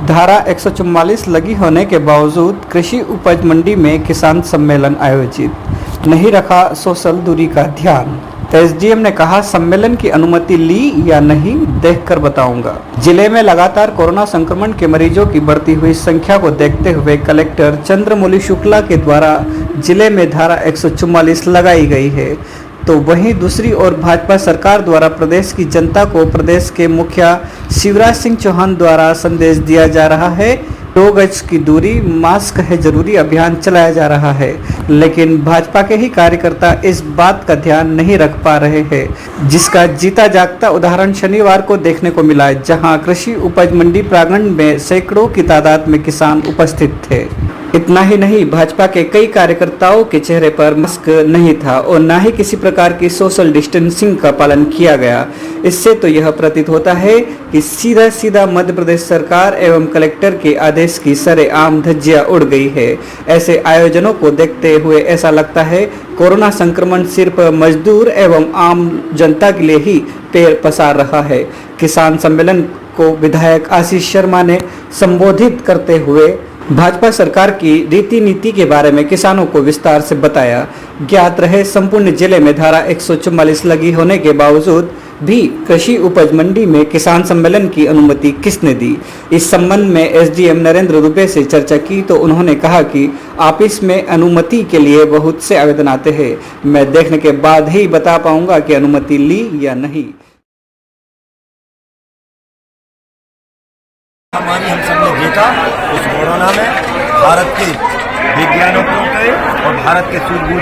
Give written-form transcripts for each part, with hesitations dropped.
धारा 144 लगी होने के बावजूद कृषि उपज मंडी में किसान सम्मेलन आयोजित, नहीं रखा सोशल दूरी का ध्यान। एसडीएम ने कहा, सम्मेलन की अनुमति ली या नहीं देखकर बताऊंगा। जिले में लगातार कोरोना संक्रमण के मरीजों की बढ़ती हुई संख्या को देखते हुए कलेक्टर चंद्रमौली शुक्ला के द्वारा जिले में धारा 144 लगाई गई है, तो वहीं दूसरी ओर भाजपा सरकार द्वारा प्रदेश की जनता को प्रदेश के मुखिया शिवराज सिंह चौहान द्वारा संदेश दिया जा रहा है, 2 गज की दूरी, मास्क है जरूरी अभियान चलाया जा रहा है, लेकिन भाजपा के ही कार्यकर्ता इस बात का ध्यान नहीं रख पा रहे हैं, जिसका जीता जागता उदाहरण शनिवार को देखने को मिला, जहां कृषि उपज मंडी प्रांगण में सैकड़ों की तादाद में किसान उपस्थित थे। इतना ही नहीं, भाजपा के कई कार्यकर्ताओं के चेहरे पर मास्क नहीं था और न ही किसी प्रकार की सोशल डिस्टेंसिंग का पालन किया गया। इससे तो यह प्रतीत होता है कि सीधा मध्य प्रदेश सरकार एवं कलेक्टर के आदेश की सरेआम धज्जियां उड़ गई है। ऐसे आयोजनों को देखते हुए ऐसा लगता है कोरोना संक्रमण सिर्फ मजदूर एवं आम जनता के लिए ही पैर पसार रहा है। किसान सम्मेलन को विधायक आशीष शर्मा ने संबोधित करते हुए भाजपा सरकार की रीति नीति के बारे में किसानों को विस्तार से बताया। ज्ञात रहे, संपूर्ण जिले में धारा 144 लगी होने के बावजूद भी कृषि उपज मंडी में किसान सम्मेलन की अनुमति किसने दी। इस संबंध में एसडीएम नरेंद्र दुबे से चर्चा की तो उन्होंने कहा कि ऑफिस में अनुमति के लिए बहुत से आवेदन आते हैं, मैं देखने के बाद ही बता पाऊंगा कि अनुमति ली या नहीं। हमारी हम सब ने देखा उस कोरोना में भारत के वैज्ञानिकों के और भारत के सूझबूझ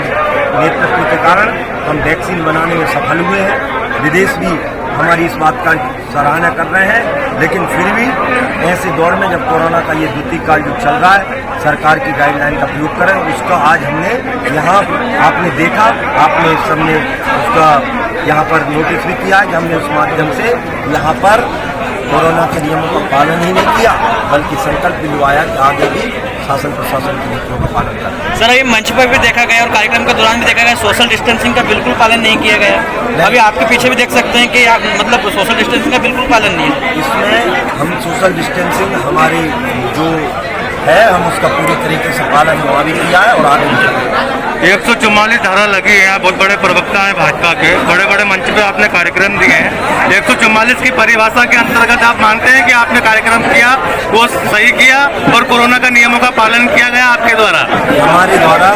नेतृत्व के कारण हम वैक्सीन बनाने में सफल हुए हैं। विदेश भी हमारी इस बात का सराहना कर रहे हैं, लेकिन फिर भी ऐसे दौर में जब कोरोना का ये द्वितीय काल जो चल रहा है, सरकार की गाइडलाइन का प्रयोग करें। उसका आज हमने यहाँ आपने देखा, आपने सबने उसका यहाँ पर नोटिस भी किया कि हमने उस माध्यम से यहाँ पर कोरोना के नियमों का पालन ही नहीं किया, बल्कि संकल्प भी लिवाया कि आगे भी शासन प्रशासन की नीतियों का पालन करें। सर, ये मंच पर भी देखा गया और कार्यक्रम के दौरान भी देखा गया, सोशल डिस्टेंसिंग का बिल्कुल पालन नहीं किया गया। अभी आपके पीछे भी देख सकते हैं कि मतलब सोशल डिस्टेंसिंग का बिल्कुल पालन नहीं है। इसमें हम सोशल डिस्टेंसिंग हमारी जो है हम उसका पूरी तरीके से पालन हुआ भी किया है और आगे भी करेंगे। 144 धारा लगी है, बहुत बड़े प्रवक्ता हैं भाजपा के, बड़े बड़े मंच पे आपने कार्यक्रम दिए हैं। 144 की परिभाषा के अंतर्गत आप मानते हैं कि आपने कार्यक्रम किया वो सही किया और कोरोना का नियमों का पालन किया गया आपके द्वारा? हमारे द्वारा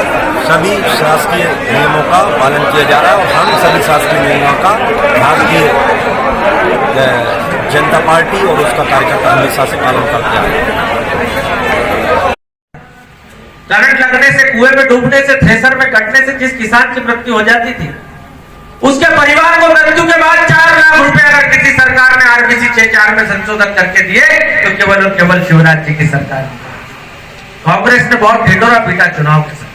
सभी शासकीय नियमों का पालन किया जा रहा है और हम सभी शासकीय नियमों का भारतीय जनता पार्टी और उसका कार्यकर्ता हमेशा से पालन करते आए हैं। करंट लगने से, कुएं में डूबने से, थ्रेसर में कटने से जिस किसान की मृत्यु हो जाती थी, उसके परिवार को मृत्यु के बाद 4 लाख रुपए अगर किसी सरकार ने आरबीसी 6(4) में संशोधन करके दिए तो केवल और केवल शिवराज जी की सरकार। कांग्रेस ने बहुत ढिंढोरा पीटा चुनाव के समय,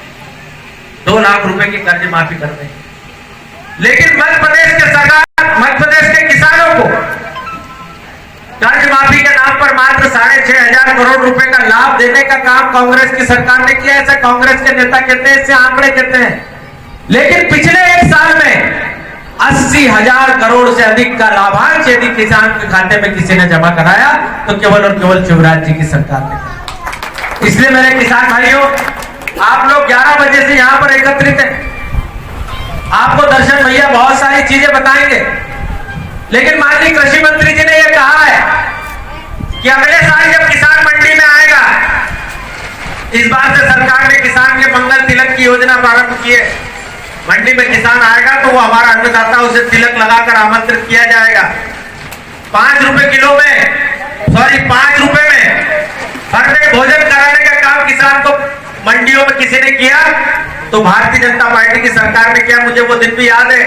2 लाख रुपए की कर्ज माफी कर रही, लेकिन मध्य प्रदेश के सरकार, मध्य प्रदेश के किसानों को कर्ज माफी के नाम पर मात्र 6,500 करोड़ रुपए का लाभ देने का काम कांग्रेस की सरकार ने किया। ऐसा कांग्रेस के नेता कहते हैं, इससे आंकड़े कहते हैं। लेकिन पिछले 1 साल में 80,000 करोड़ से अधिक का लाभांश यदि किसान के खाते में किसी ने जमा कराया तो केवल और केवल शिवराज जी की सरकार ने। इसलिए मेरे किसान भाइयों, आप लोग 11 बजे से यहां पर एकत्रित हैं। आपको दर्शन भैया बहुत सारी चीजें बताएंगे, लेकिन माननीय कृषि मंत्री जी ने यह कहा है कि अगले साल जब किसान मंडी में आएगा, इस बार से सरकार ने किसान के मंगल तिलक की योजना प्रारंभ की है। मंडी में किसान आएगा तो वो हमारा अन्नदाता, उसे तिलक लगाकर आमंत्रित किया जाएगा। 5 रुपए किलो में, 5 रुपए में हर डे भोजन कराने का काम किसान को मंडियों में किसी ने किया तो भारतीय जनता पार्टी की सरकार ने किया। मुझे वो दिन भी याद है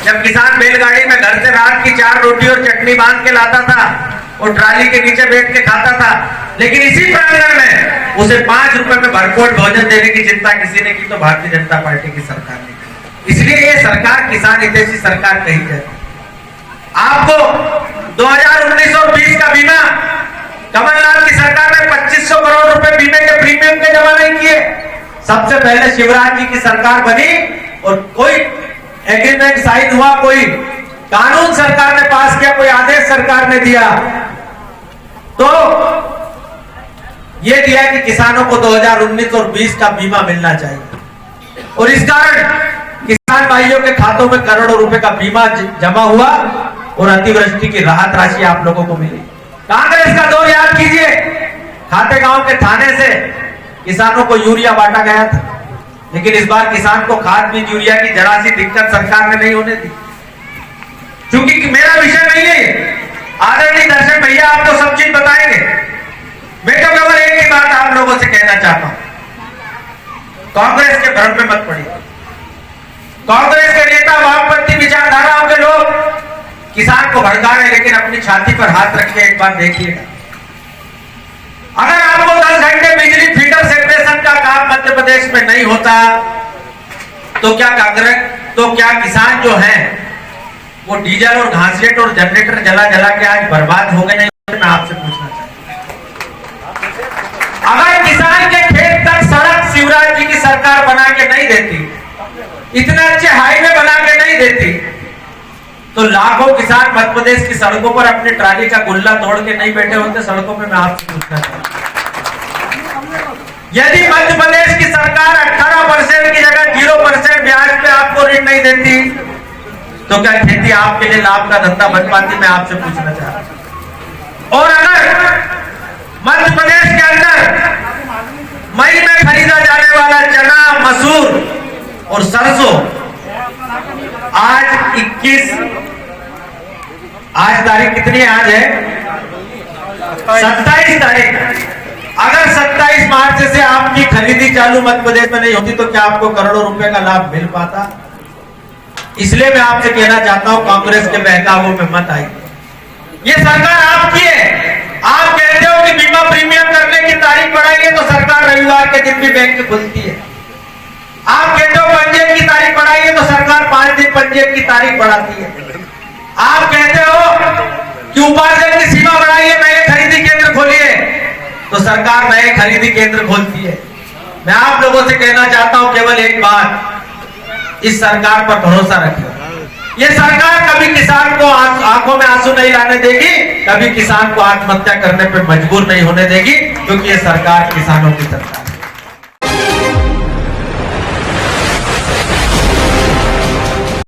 जब किसान बैलगाड़ी में घर से रात की 4 रोटी और चटनी बांध के लाता था और ट्राली के नीचे बैठ के खाता था, लेकिन इसी प्रांगण में उसे 5 रुपए में भरपेट भोजन देने की चिंता किसी ने की तो भारतीय जनता पार्टी की सरकार ने की। इसलिए ये सरकार किसान हितैषी सरकार कही है। आपको 2019 और 20 का बीमा कमलनाथ की सरकार ने 2500 करोड़ रुपए बीमे के प्रीमियम के जमा नहीं किए। सबसे पहले शिवराज जी की सरकार बनी और कोई एग्रीमेंट साइन हुआ, कोई कानून सरकार ने पास किया, कोई आदेश सरकार ने दिया तो ये दिया कि किसानों को 2019 और 20 का बीमा मिलना चाहिए और इस कारण किसान भाइयों के खातों में करोड़ों रुपए का बीमा जमा हुआ और अतिवृष्टि की राहत राशि आप लोगों को मिली। कांग्रेस का दौर याद कीजिए, खातेगांव के थाने से किसानों को यूरिया बांटा गया था, लेकिन इस बार किसान को खाद बीज यूरिया की जरा सी दिक्कत सरकार ने नहीं होने दी। क्योंकि मेरा विषय नहीं है, आदरणीय दर्शक भैया आपको सब चीज बताएंगे। मैं तो केवल एक ही बात आप लोगों से कहना चाहता हूं, कांग्रेस के भ्रम में मत पड़िए। कांग्रेस के नेता वामपंथी विचारधाराओं के लोग किसान को भड़का रहे, लेकिन अपनी छाती पर हाथ रख के एक बार देखिएगा। अगर आपको 10 घंटे बिजली फीडर सेपरेशन का काम मध्य प्रदेश में नहीं होता तो क्या किसान जो है वो डीजल और घासलेट और जनरेटर जला जला के आज बर्बाद हो गए? नहीं, मैं आपसे पूछना चाहता हूं। अगर किसान के खेत तक सड़क शिवराज जी की सरकार बना के नहीं देती, इतने अच्छे हाईवे बना के नहीं देती, तो लाखों किसान मध्य प्रदेश की सड़कों पर अपनी ट्राली का गुल्ला तोड़ के नहीं बैठे होते सड़कों पे। मैं आपसे पूछना चाहता हूं, यदि मध्य प्रदेश की सरकार 18% की जगह 0% ब्याज पे आपको ऋण नहीं देती तो क्या खेती आपके लिए लाभ का धंधा बन पाती? मैं आपसे पूछना चाह रहा हूं। और अगर मध्य प्रदेश के अंदर मई में खरीदा जाने वाला चना, मसूर और सरसों आज तारीख कितनी है? आज है 27 तारीख। अगर 27 मार्च से आपकी खरीदी चालू मध्य प्रदेश में नहीं होती तो क्या आपको करोड़ों रुपए का लाभ मिल पाता? इसलिए मैं आपसे कहना चाहता हूं, कांग्रेस के बहकावों में मत आइए। ये सरकार आपकी है। आप कहते हो कि बीमा प्रीमियम करने की तारीख बढ़ाइए तो सरकार रविवार के दिन भी बैंक खुलती है। आप कहते हो पंजीयन की तारीख बढ़ाइए तो सरकार 5 दिन पंजीयन की तारीख बढ़ाती है। आप कहते हो कि उपार्जन की सीमा बढ़ाइए, नए खरीदी केंद्र खोलिए, तो सरकार नए खरीदी केंद्र खोलती है। मैं आप लोगों से कहना चाहता हूं केवल एक बात, इस सरकार पर भरोसा रखिए। ये सरकार कभी किसान को आंखों में आंसू नहीं लाने देगी, कभी किसान को आत्महत्या करने पर मजबूर नहीं होने देगी, क्योंकि ये सरकार किसानों की सरकार।